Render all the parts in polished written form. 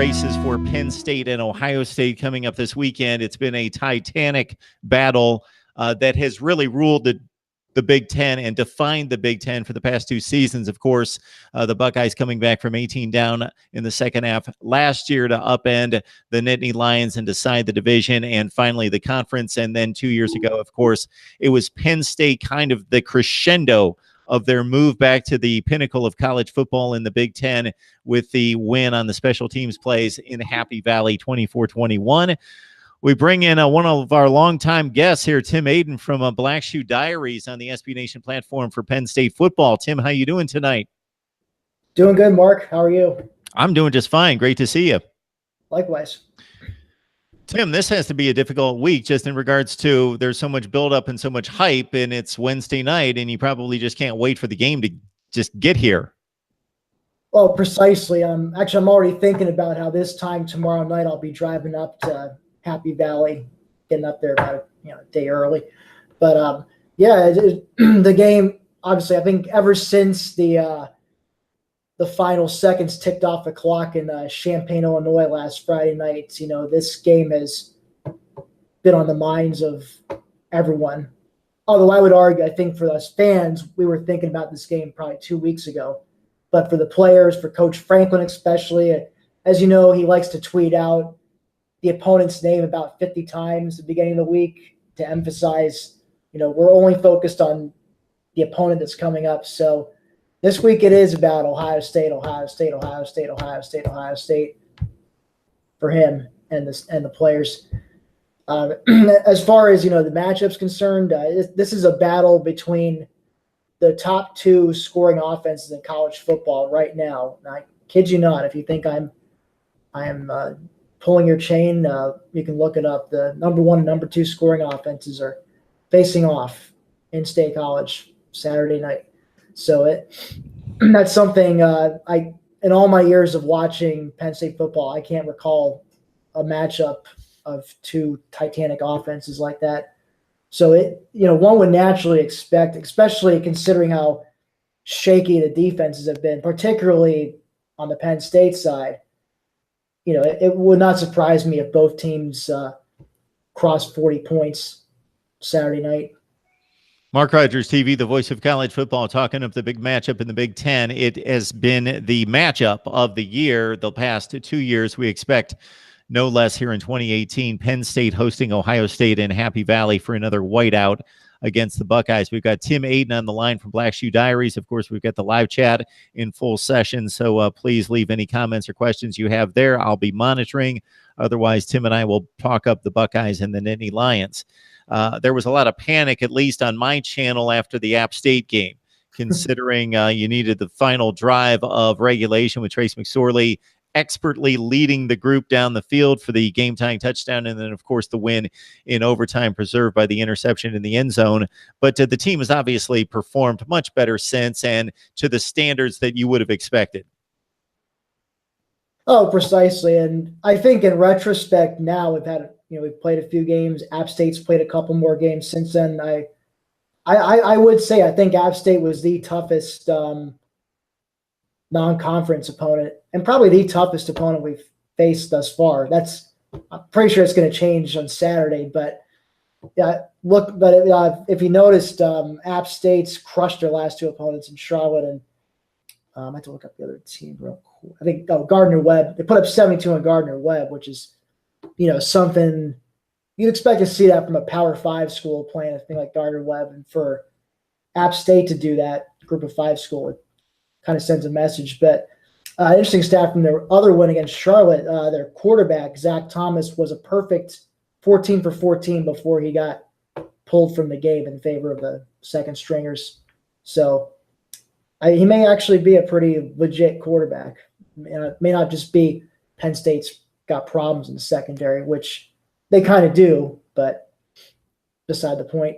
races for Penn State and Ohio State coming up this weekend. It's been a titanic battle that has really ruled the Big Ten and defined the Big Ten for the past two seasons. Of course, the Buckeyes coming back from 18 down in the second half last year to upend the Nittany Lions and decide the division and finally the conference. And then 2 years ago, of course, it was Penn State, kind of the crescendo of their move back to the pinnacle of college football in the Big Ten with the win on the special teams plays in Happy Valley 24-21. We bring in one of our longtime guests here, Tim Aidan from Black Shoe Diaries on the SB Nation platform for Penn State football. Tim, how you doing tonight? Doing good, Mark. How are you? I'm doing just fine. Great to see you. Likewise. Tim, this has to be a difficult week just in regards to there's so much buildup and so much hype, and it's Wednesday night, and you probably just can't wait for the game to just get here. Well, precisely. I'm already thinking about how this time tomorrow night I'll be driving up to Happy Valley, getting up there about a day early. But the game, obviously, I think ever since the final seconds ticked off the clock in Champaign, Illinois last Friday night, this game has been on the minds of everyone. Although I would argue, I think for us fans, we were thinking about this game probably 2 weeks ago. But for the players, for Coach Franklin especially, as you know, he likes to tweet out the opponent's name about 50 times at the beginning of the week to emphasize, we're only focused on the opponent that's coming up. So this week it is about Ohio State, Ohio State, Ohio State, Ohio State, Ohio State for him and the players. As far as, the matchup's concerned, this is a battle between the top two scoring offenses in college football right now. And I kid you not, if you think I am pulling your chain, you can look it up. The number one and number two scoring offenses are facing off in State College Saturday night. So that's something in all my years of watching Penn State football, I can't recall a matchup of two titanic offenses like that. So one would naturally expect, especially considering how shaky the defenses have been, particularly on the Penn State side. It would not surprise me if both teams crossed 40 points Saturday night. MarkRogersTV, the voice of college football, talking of the big matchup in the Big Ten. It has been the matchup of the year the past 2 years. We expect no less here in 2018. Penn State hosting Ohio State in Happy Valley for another whiteout against the Buckeyes. We've got Tim Aidan on the line from Black Shoe Diaries. Of course, we've got the live chat in full session, so please leave any comments or questions you have there. I'll be monitoring. Otherwise, Tim and I will talk up the Buckeyes and the Nittany Lions. There was a lot of panic, at least on my channel, after the App State game, considering you needed the final drive of regulation with Trace McSorley expertly leading the group down the field for the game-tying touchdown, and then, of course, the win in overtime preserved by the interception in the end zone. But the team has obviously performed much better since and to the standards that you would have expected. Oh, precisely. And I think in retrospect now we've played a few games. App State's played a couple more games since then. I would say I think App State was the toughest non-conference opponent and probably the toughest opponent we've faced thus far. I'm pretty sure it's going to change on Saturday, but if you noticed, App State's crushed their last two opponents in Charlotte, and I have to look up the other team real quick. I think Gardner-Webb. They put up 72 on Gardner-Webb, which is something you'd expect to see that from a Power 5 school playing a thing like Gardner-Webb, and for App State to do that, Group of 5 school, it kind of sends a message. But interesting stat from their other win against Charlotte, their quarterback, Zach Thomas, was a perfect 14 for 14 before he got pulled from the game in favor of the second stringers. So he may actually be a pretty legit quarterback. It may not just be Penn State's got problems in the secondary, which they kind of do, but beside the point.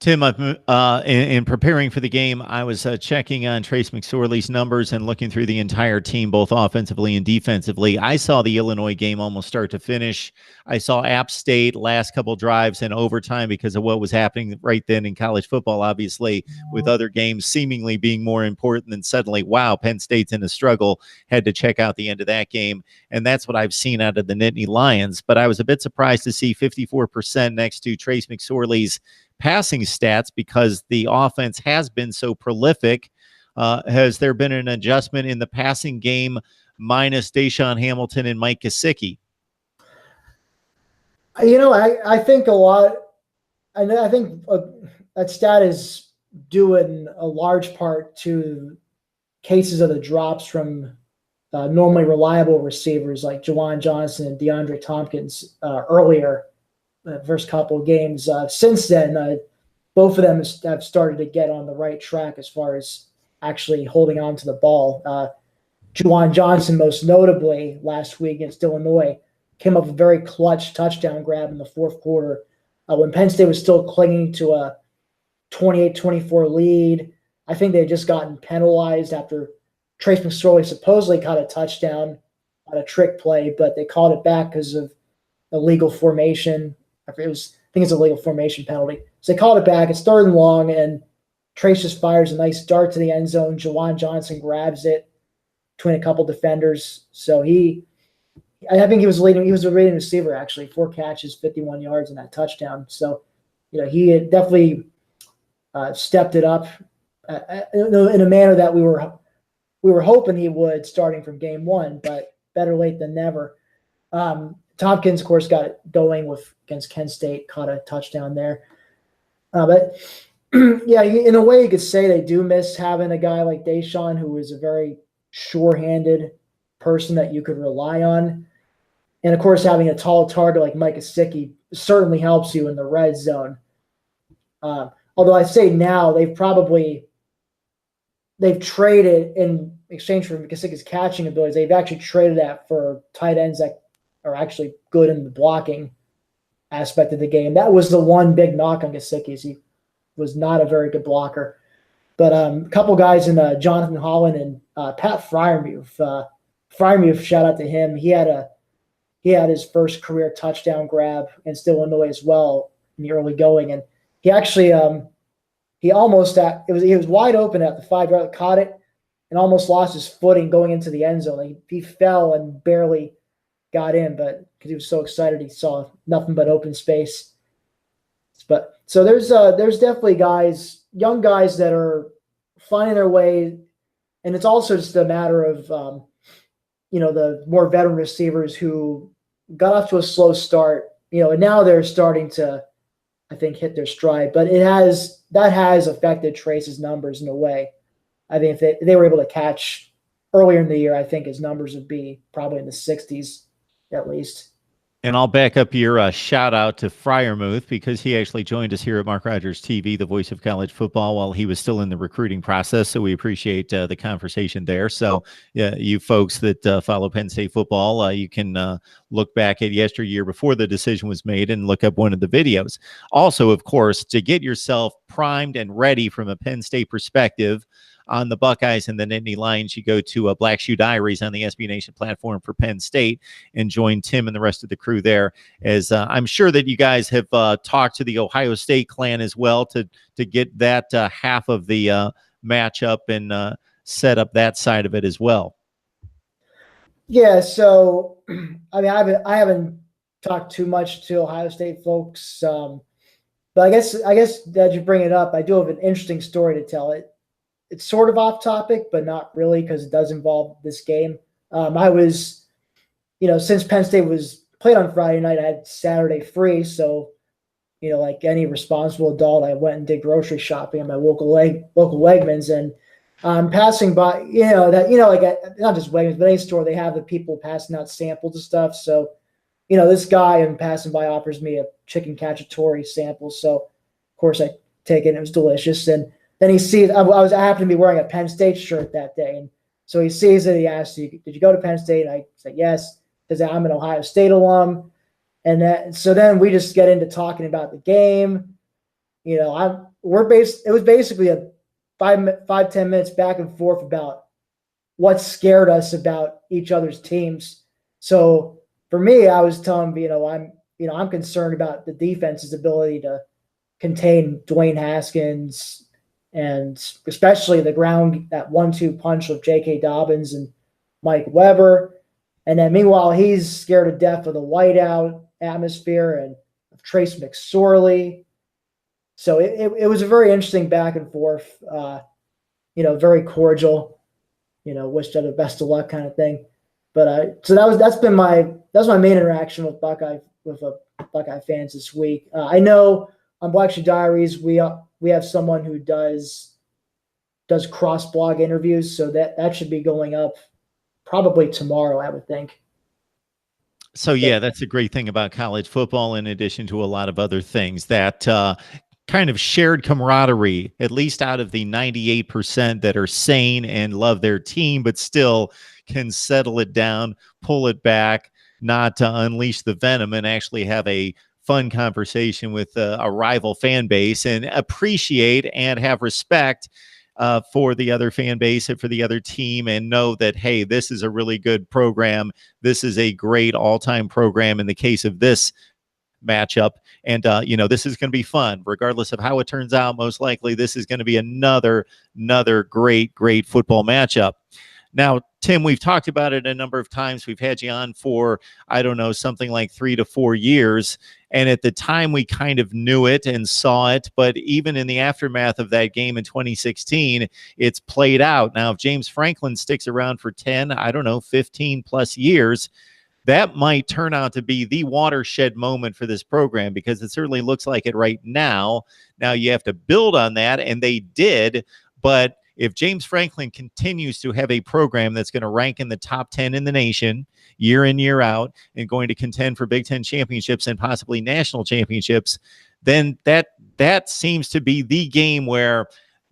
Tim, in preparing for the game, I was checking on Trace McSorley's numbers and looking through the entire team, both offensively and defensively. I saw the Illinois game almost start to finish. I saw App State last couple drives in overtime because of what was happening right then in college football, obviously, with other games seemingly being more important. Than suddenly, wow, Penn State's in a struggle. Had to check out the end of that game. And that's what I've seen out of the Nittany Lions. But I was a bit surprised to see 54% next to Trace McSorley's passing stats because the offense has been so prolific. Has there been an adjustment in the passing game minus Deshaun Hamilton and Mike Gesicki? I think a lot, and I think that stat is due in a large part to cases of the drops from normally reliable receivers like Juwan Johnson and DeAndre Tompkins earlier. The first couple of games. Since then, both of them have started to get on the right track as far as actually holding on to the ball. Juwan Johnson, most notably, last week against Illinois, came up with a very clutch touchdown grab in the fourth quarter when Penn State was still clinging to a 28-24 lead. I think they had just gotten penalized after Trace McSorley supposedly caught a touchdown on a trick play, but they called it back because of illegal formation. I think it's a legal formation penalty. So they called it back. It's 3rd and long, and Trace just fires a nice dart to the end zone. Juwan Johnson grabs it between a couple defenders. So I think he was a leading receiver, actually. 4 catches, 51 yards, and that touchdown. So, he had definitely stepped it up in a manner that we were hoping he would starting from game 1, but better late than never. Tompkins, of course, got it going against Kent State, caught a touchdown there. But yeah, in a way, you could say they do miss having a guy like Deshaun, who is a very sure-handed person that you could rely on. And of course, having a tall target like Mike Gesicki certainly helps you in the red zone. Although I say now they've traded in exchange for Gesicki's catching abilities. They've actually traded that for tight ends that are actually good in the blocking aspect of the game. That was the one big knock on Gesicki. He was not a very good blocker. But a couple guys in Jonathan Holland and Pat Freiermuth. Freiermuth, shout out to him. He had his first career touchdown grab against Illinois as well in the early going, and he actually he was wide open at the 5-yard, caught it, and almost lost his footing going into the end zone. He fell and barely got in, but because he was so excited, he saw nothing but open space. But so there's definitely young guys that are finding their way, and it's also just a matter of the more veteran receivers who got off to a slow start, and now they're starting to, I think, hit their stride. But that has affected Trace's numbers in a way. I think if they were able to catch earlier in the year, I think his numbers would be probably in the 60s at least. And I'll back up your shout out to Freiermuth because he actually joined us here at Mark Rogers TV, the voice of college football, while he was still in the recruiting process. So we appreciate the conversation there. So yeah, you folks that follow Penn State football, you can look back at yesteryear before the decision was made and look up one of the videos. Also, of course, to get yourself primed and ready from a Penn State perspective on the Buckeyes and the Nittany Lions, you go to Black Shoe Diaries on the SB Nation platform for Penn State and join Tim and the rest of the crew there. As I'm sure that you guys have talked to the Ohio State clan as well to get that half of the matchup and set up that side of it as well. Yeah, so I mean, I haven't talked too much to Ohio State folks, but I guess that you bring it up, I do have an interesting story to tell. It's sort of off topic, but not really because it does involve this game. I was, since Penn State was played on Friday night, I had Saturday free. So, like any responsible adult, I went and did grocery shopping at my local Wegmans, and passing by, like not just Wegmans, but any store, they have the people passing out samples and stuff. So, this guy I'm passing by offers me a chicken cacciatore sample. So, of course, I take it. And it was delicious. And then he sees I happened to be wearing a Penn State shirt that day, and so he sees it. He asks, "Did you go to Penn State?" And I said, "Yes," because I'm an Ohio State alum. And so then we just get into talking about the game. It was basically a 5-10 minutes back and forth about what scared us about each other's teams. So for me, I was telling him, I'm concerned about the defense's ability to contain Dwayne Haskins, and especially the ground, that 1-2 punch of J.K. Dobbins and Mike Weber. And then meanwhile, he's scared to death of the whiteout atmosphere and of Trace McSorley. So it was a very interesting back and forth, very cordial, wished her the best of luck kind of thing. But so that's my main interaction with Buckeye fans this week. I know on Black Shoe Diaries we have someone who does cross blog interviews, so that should be going up probably tomorrow, I would think. So yeah, that's a great thing about college football, in addition to a lot of other things, that kind of shared camaraderie, at least out of the 98% that are sane and love their team, but still can settle it down, pull it back, not to unleash the venom, and actually have a fun conversation with a rival fan base, and appreciate and have respect for the other fan base and for the other team, and know that, hey, this is a really good program. This is a great all-time program in the case of this matchup. And, this is going to be fun, regardless of how it turns out. Most likely, this is going to be another great football matchup. Now, Tim, we've talked about it a number of times. We've had you on for, I don't know, something like 3 to 4 years. And at the time, we kind of knew it and saw it. But even in the aftermath of that game in 2016, it's played out. Now, if James Franklin sticks around for 10, I don't know, 15 plus years, that might turn out to be the watershed moment for this program, because it certainly looks like it right now. Now you have to build on that, and they did. But if James Franklin continues to have a program that's going to rank in the top 10 in the nation year in, year out, and going to contend for Big Ten championships and possibly national championships, then that seems to be the game where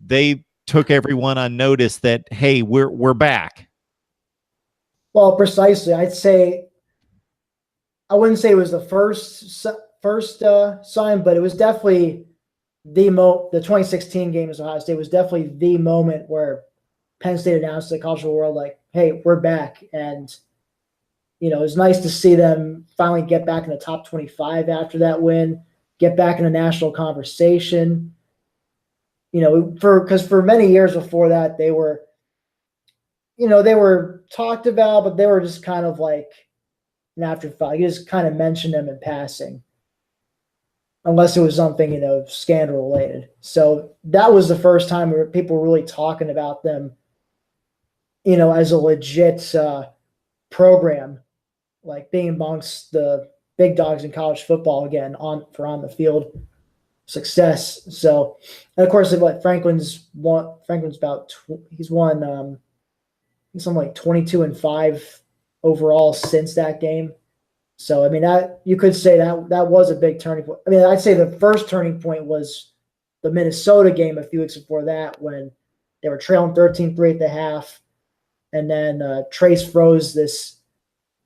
they took everyone on notice that, hey, we're back. Well, precisely. I wouldn't say it was the first sign, but it was definitely the 2016 game as Ohio State was definitely the moment where Penn State announced to the college world, like, hey, we're back. And, it was nice to see them finally get back in the top 25 after that win, get back in the national conversation. Because for many years before that, they were talked about, but they were just kind of like an afterthought. You just kind of mentioned them in passing, unless it was something, scandal related. So that was the first time where people were really talking about them, as a legit program, like being amongst the big dogs in college football again on the field success. So, and of course, Franklin's won something like 22-5 overall since that game. So, I mean, that you could say that was a big turning point. I mean, I'd say the first turning point was the Minnesota game a few weeks before that, when they were trailing 13-3 at the half. And then Trace froze this.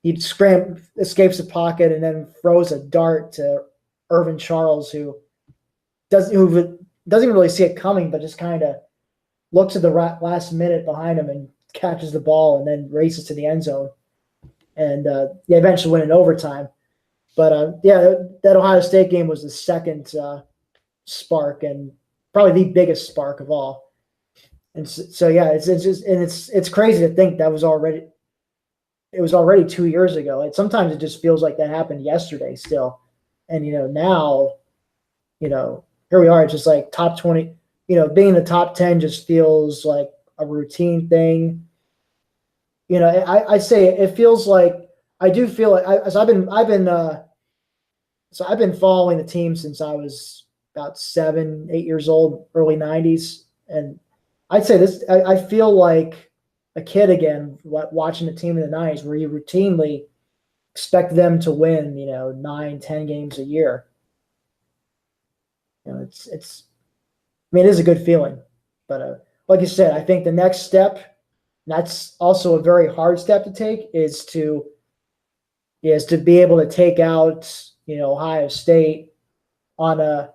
He escapes the pocket, and then throws a dart to Irvin Charles, who doesn't even really see it coming, but just kind of looks at the last minute behind him and catches the ball, and then races to the end zone. And they eventually win in overtime. But that Ohio State game was the second spark, and probably the biggest spark of all. And so it's crazy to think that was already 2 years ago. Sometimes it just feels like that happened yesterday still. And now, here we are. It's just like top 20. Being in the top 10 just feels like a routine thing. I'd say it feels like, I do feel like I've been following the team since I was about 7-8 years old, early 90s. And I'd say I feel like a kid again, watching the team in the 90s, where you routinely expect them to win, 9-10 games a year. It is a good feeling. But like you said, I think the next step, that's also a very hard step to take, is to be able to take out, Ohio State on a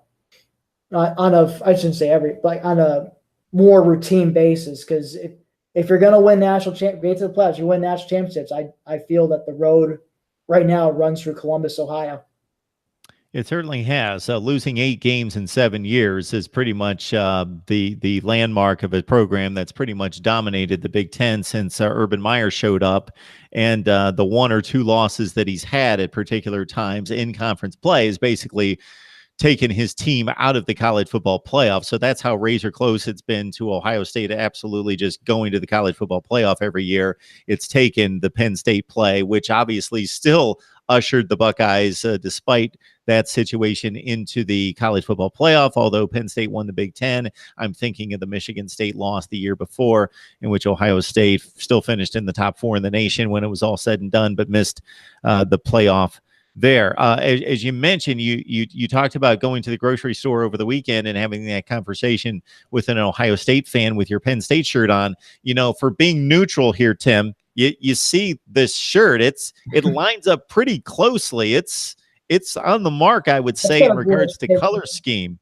I shouldn't say every, like on a more routine basis. Because if you're going to win get to the playoffs, you win national championships. I feel that the road right now runs through Columbus, Ohio. It certainly has. Losing 8 games in 7 years is pretty much the landmark of a program that's pretty much dominated the Big Ten since Urban Meyer showed up, and the 1 or 2 losses that he's had at particular times in conference play is basically taken his team out of the college football playoff. So that's how razor close it's been to Ohio State absolutely just going to the college football playoff every year. It's taken the Penn State play, which obviously still ushered the Buckeyes, despite that situation, into the college football playoff. Although Penn State won the Big Ten, I'm thinking of the Michigan State loss the year before, in which Ohio State still finished in the top 4 in the nation when it was all said and done, but missed the playoff there. As you mentioned, you talked about going to the grocery store over the weekend and having that conversation with an Ohio State fan with your Penn State shirt on. For being neutral here, Tim, you see this shirt. It lines up pretty closely. It's on the mark, I would say, in regards to color scheme.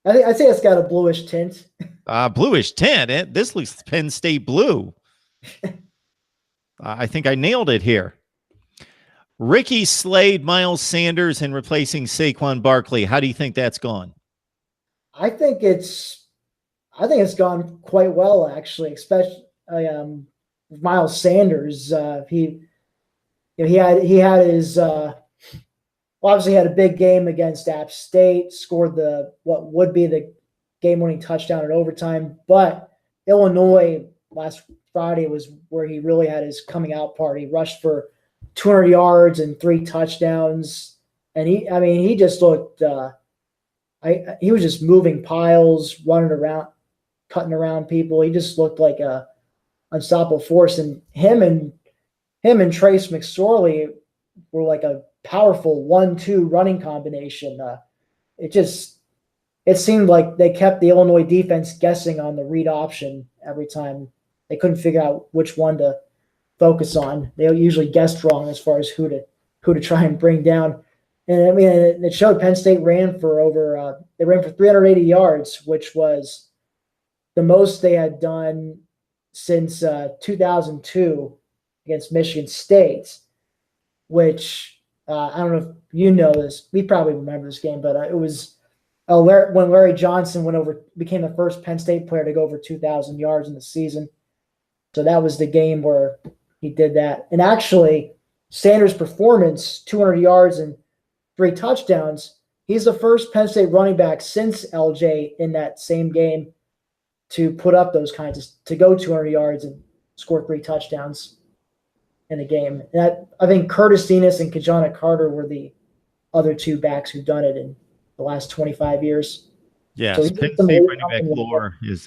I say it's got a bluish tint. Bluish tint. This looks Penn State blue. I think I nailed it here. Ricky Slade, Miles Sanders, and replacing Saquon Barkley. How do you think that's gone? I think it's gone quite well, actually, especially Miles Sanders. He had his obviously had a big game against App State, scored what would be the game-winning touchdown in overtime, but Illinois last Friday was where he really had his coming out party. Rushed for 200 yards and 3 touchdowns. And he just looked, he was just moving piles, running around, cutting around people. He just looked like a unstoppable force. And him and Trace McSorley were like a powerful 1-2 running combination. It seemed like they kept the Illinois defense guessing on the read option every time. They couldn't figure out which one to focus on. They usually guessed wrong as far as who to try and bring down. And it showed Penn State ran for 380 yards, which was the most they had done since 2002 against Michigan State, which I don't know if you know this. We probably remember this game, but it was when Larry Johnson became the first Penn State player to go over 2,000 yards in the season. So that was the game where he did that. And actually, Sanders' performance, 200 yards and 3 touchdowns, he's the first Penn State running back since LJ in that same game to put up those to go 200 yards and score 3 touchdowns in a game. And I think Curtis Enos and Kajana Carter were the other 2 backs who've done it in the last 25 years. Yes, so Penn State running back lore is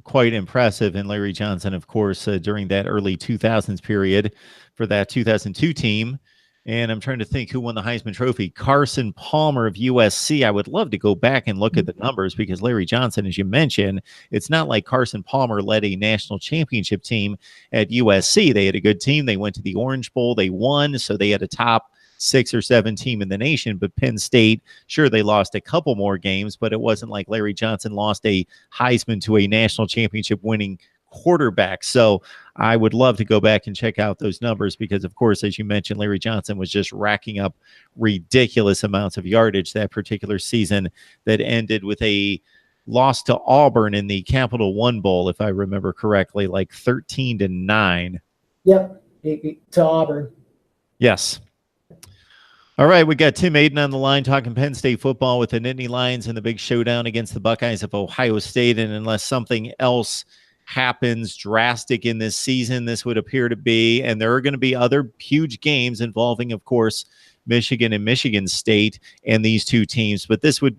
quite impressive. And Larry Johnson, of course, during that early 2000s period for that 2002 team. And I'm trying to think who won the Heisman Trophy. Carson Palmer of USC. I would love to go back and look at the numbers because Larry Johnson, as you mentioned, it's not like Carson Palmer led a national championship team at USC. They had a good team. They went to the Orange Bowl. They won, so they had a top 6 or 7 team in the nation. But Penn State, sure, they lost a couple more games, but it wasn't like Larry Johnson lost a Heisman to a national championship winning quarterback. So I would love to go back and check out those numbers because, of course, as you mentioned, Larry Johnson was just racking up ridiculous amounts of yardage that particular season that ended with a loss to Auburn in the Capital One Bowl, if I remember correctly, like 13-9. Yep, to Auburn. Yes. All right, we got Tim Aidan on the line talking Penn State football with the Nittany Lions in the big showdown against the Buckeyes of Ohio State. And unless something else happens drastic in this season, this would appear to be, and there are going to be other huge games involving, of course, Michigan and Michigan State and these 2 teams, but this would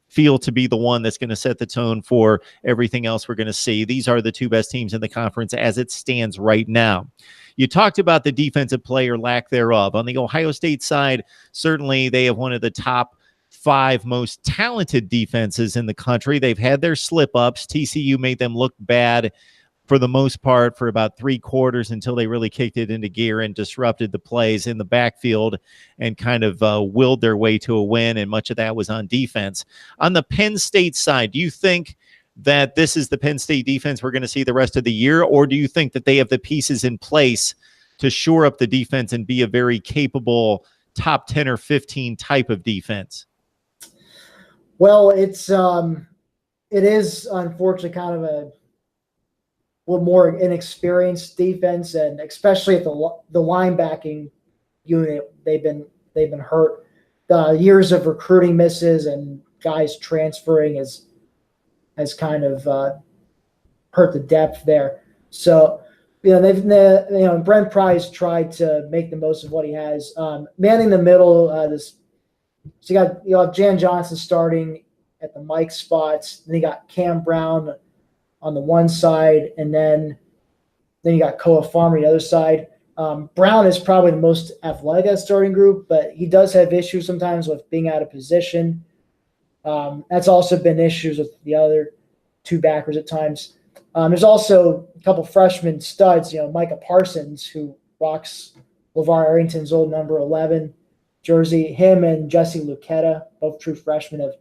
feel to be the one that's going to set the tone for everything else we're going to see. These are the 2 best teams in the conference as it stands right now. You talked about the defensive play or lack thereof. On the Ohio State side, certainly they have one of the top 5 most talented defenses in the country. They've had their slip-ups. TCU made them look bad for the most part for about 3 quarters until they really kicked it into gear and disrupted the plays in the backfield and kind of willed their way to a win, and much of that was on defense. On the Penn State side, do you think that this is the Penn State defense we're going to see the rest of the year, or do you think that they have the pieces in place to shore up the defense and be a very capable top 10 or 15 type of defense? Well, it is unfortunately kind of a little more inexperienced defense, and especially at the linebacking unit, they've been hurt. The years of recruiting misses and guys transferring has kind of hurt the depth there. So, Brent Pryce tried to make the most of what he has. Manning the middle, so you have Jan Johnson starting at the Mike spots. Then you got Cam Brown on the one side, and then you got Koa Farmer on the other side. Brown is probably the most athletic at starting group, but he does have issues sometimes with being out of position. That's also been issues with the other 2 backers at times. There's also a couple freshman studs, Micah Parsons, who rocks LeVar Arrington's old number 11 jersey. Him and Jesse Lucchetta, both true freshmen, have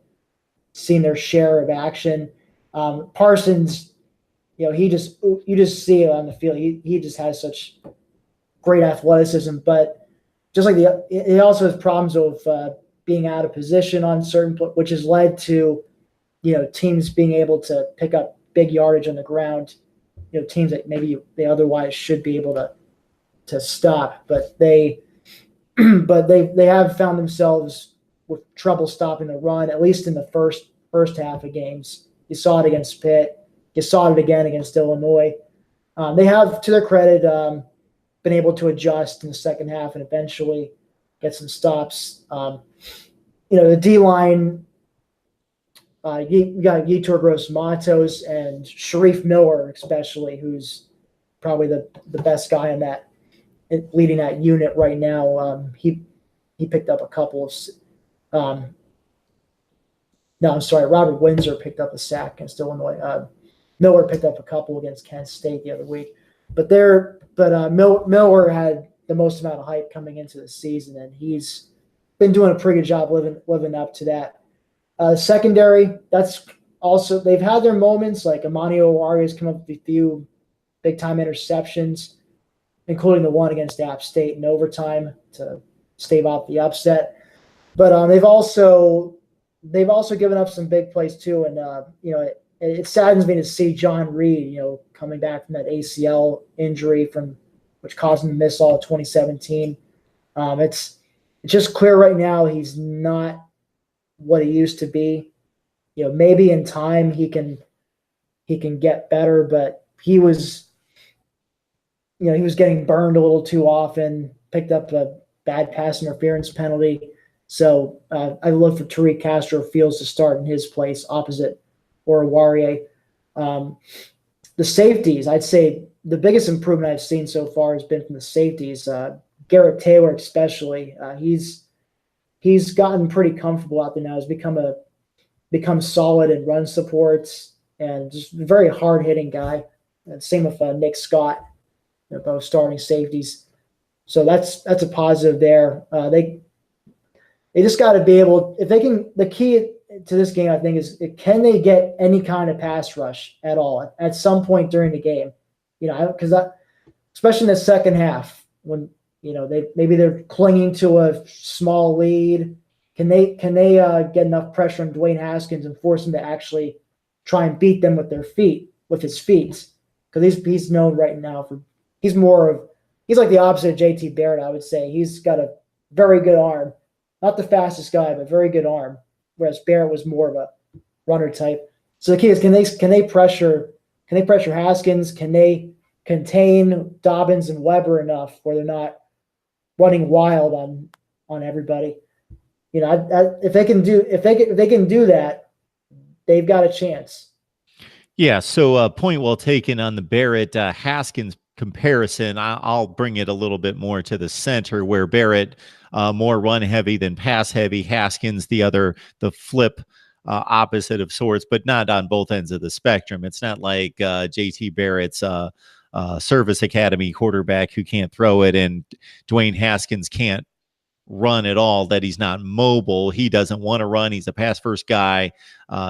seen their share of action. Parsons, you just see it on the field. He just has such great athleticism, but just like he also has problems with being out of position on certain, which has led to, teams being able to pick up big yardage on the ground. Teams that maybe they otherwise should be able to stop, but they have found themselves with trouble stopping the run, at least in the first half of games. You saw it against Pitt. You saw it again against Illinois. They have, to their credit, been able to adjust in the second half and eventually get some stops. The D-line, you got Yetur Gross-Matos and Sharif Miller, especially, who's probably the best guy in that, leading that unit right now. He picked up a couple of Robert Windsor picked up a sack against Illinois. Miller picked up a couple against Kent State the other week. But Miller had the most amount of hype coming into the season, and he's been doing a pretty good job living up to that. Secondary, that's also, they've had their moments, like Amani Owari has come up with a few big-time interceptions, including the one against App State in overtime to stave off the upset. But they've also given up some big plays too, and it saddens me to see John Reed, coming back from that ACL injury which caused him to miss all of 2017. It's just clear right now he's not what he used to be. Maybe in time he can get better, but he was getting burned a little too often, picked up a bad pass interference penalty. So I look for Tariq Castro-Fields to start in his place opposite Oruwariye. The safeties, I'd say the biggest improvement I've seen so far has been from the safeties. Garrett Taylor especially. He's gotten pretty comfortable out there now. He's become solid in run supports and just a very hard-hitting guy. And same with Nick Scott, both starting safeties. So that's a positive there. They just got to be able, if they can, the key to this game, I think, is can they get any kind of pass rush at all at some point during the game? Because especially in the second half, when they're clinging to a small lead, can they get enough pressure on Dwayne Haskins and force him to actually try and beat them with his feet? Because he's known right now he's like the opposite of JT Barrett, I would say. He's got a very good arm. Not the fastest guy, but very good arm. Whereas Barrett was more of a runner type. So the key is, can they pressure Haskins? Can they contain Dobbins and Weber enough where they're not running wild on everybody? If they can do that, they've got a chance. Yeah. So point well taken on the Barrett Haskins comparison. I'll bring it a little bit more to the center, where Barrett more run heavy than pass heavy. Haskins the flip opposite of sorts, but not on both ends of the spectrum. It's not like JT Barrett's service academy quarterback who can't throw it, and Dwayne Haskins can't run at all, that he's not mobile. He doesn't want to run. He's a pass first guy.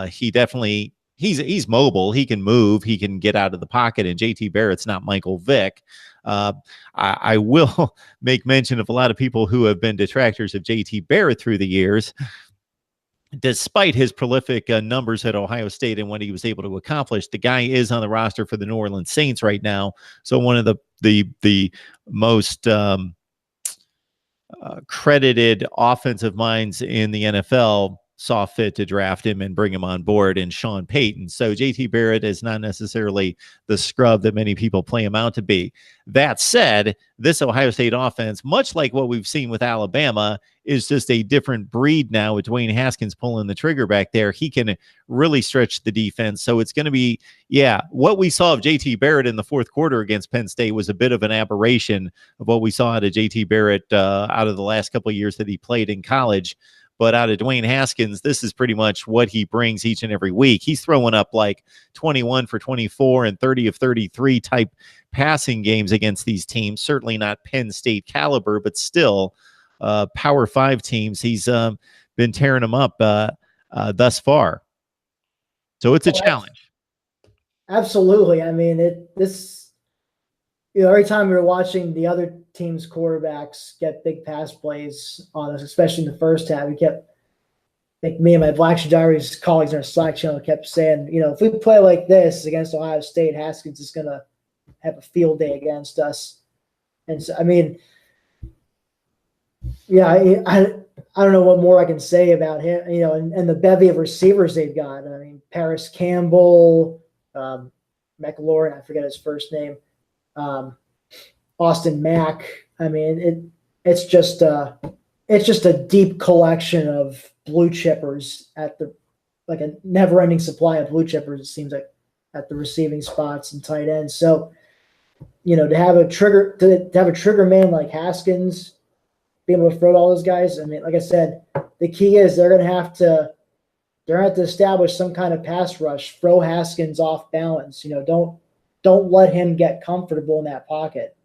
He's mobile. He can move. He can get out of the pocket. And JT Barrett's not Michael Vick. I will make mention of a lot of people who have been detractors of JT Barrett through the years. Despite his prolific numbers at Ohio State and what he was able to accomplish, the guy is on the roster for the New Orleans Saints right now. So one of the most credited offensive minds in the NFL saw fit to draft him and bring him on board, and Sean Payton. So JT Barrett is not necessarily the scrub that many people play him out to be. That said, this Ohio State offense, much like what we've seen with Alabama, is just a different breed now with Dwayne Haskins pulling the trigger back there. He can really stretch the defense. So it's going to be, what we saw of JT Barrett in the fourth quarter against Penn State was a bit of an aberration of what we saw out of JT Barrett out of the last couple of years that he played in college. But out of Dwayne Haskins, this is pretty much what he brings each and every week. He's throwing up like 21 for 24 and 30 of 33 type passing games against these teams. Certainly not Penn State caliber, but still Power 5 teams. He's been tearing them up thus far. So it's a challenge. Absolutely. I mean, every time we were watching the other team's quarterbacks get big pass plays on us, especially in the first half, me and my Black Shoe Diaries colleagues in our Slack channel kept saying, if we play like this against Ohio State, Haskins is going to have a field day against us. And so, I mean, I don't know what more I can say about him, and the bevy of receivers they've got. I mean, Paris Campbell, McLaurin, I forget his first name, Austin Mack. I mean, it's just a deep collection of blue chippers like a never-ending supply of blue chippers. It seems like at the receiving spots and tight ends. So, to have a trigger man like Haskins, be able to throw to all those guys. I mean, like I said, the key is they're going to have to establish some kind of pass rush, throw Haskins off balance. Don't let him get comfortable in that pocket.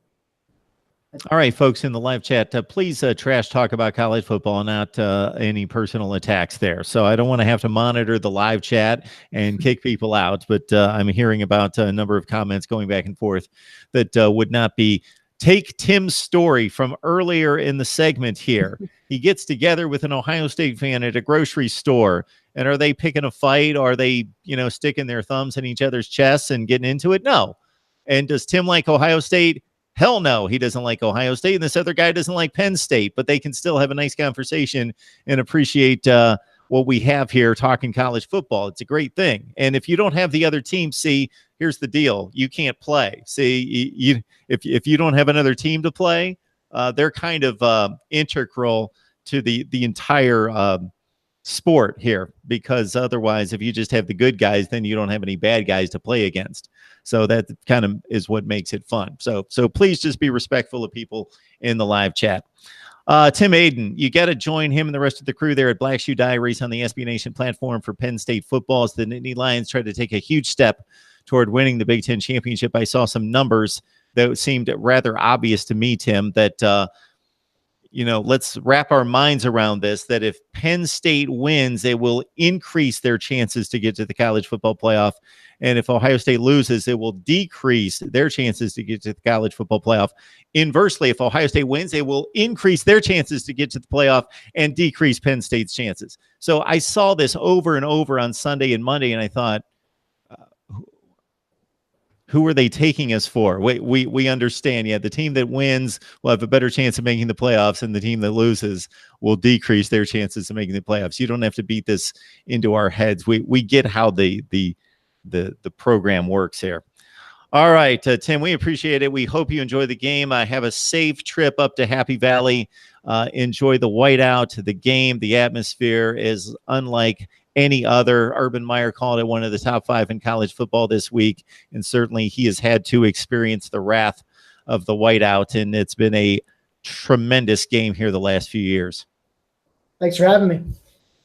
All right, folks in the live chat, please trash talk about college football, not any personal attacks there. So I don't want to have to monitor the live chat and kick people out, but I'm hearing about a number of comments going back and forth that would not be. Take Tim's story from earlier in the segment here. He gets together with an Ohio State fan at a grocery store. And are they picking a fight? Are they, sticking their thumbs in each other's chests and getting into it? No. And does Tim like Ohio State? Hell no, he doesn't like Ohio State. And this other guy doesn't like Penn State, but they can still have a nice conversation and appreciate what we have here talking college football. It's a great thing. And if you don't have the other team, see, here's the deal. You can't play. See, if you don't have another team to play, they're kind of integral to the entire sport here, because otherwise, if you just have the good guys, then you don't have any bad guys to play against. So that kind of is what makes it fun. So please just be respectful of people in the live chat. Tim Aidan, you got to join him and the rest of the crew there at Black Shoe Diaries on the SB Nation platform for Penn State football as the Nittany Lions try to take a huge step toward winning the Big Ten championship. I saw some numbers that seemed rather obvious to me, Tim, that let's wrap our minds around this, that if Penn State wins, they will increase their chances to get to the college football playoff. And if Ohio State loses, it will decrease their chances to get to the college football playoff. Inversely, if Ohio State wins, they will increase their chances to get to the playoff and decrease Penn State's chances. So I saw this over and over on Sunday and Monday, and I thought, who are they taking us for? We understand. Yeah, the team that wins will have a better chance of making the playoffs, and the team that loses will decrease their chances of making the playoffs. You don't have to beat this into our heads. We get how the program works here. All right, Tim, we appreciate it. We hope you enjoy the game. Have a safe trip up to Happy Valley. Enjoy the whiteout. The game, the atmosphere is unlike any other. Urban Meyer called it one of the top 5 in college football this week, and certainly he has had to experience the wrath of the whiteout, and it's been a tremendous game here the last few years. Thanks for having me.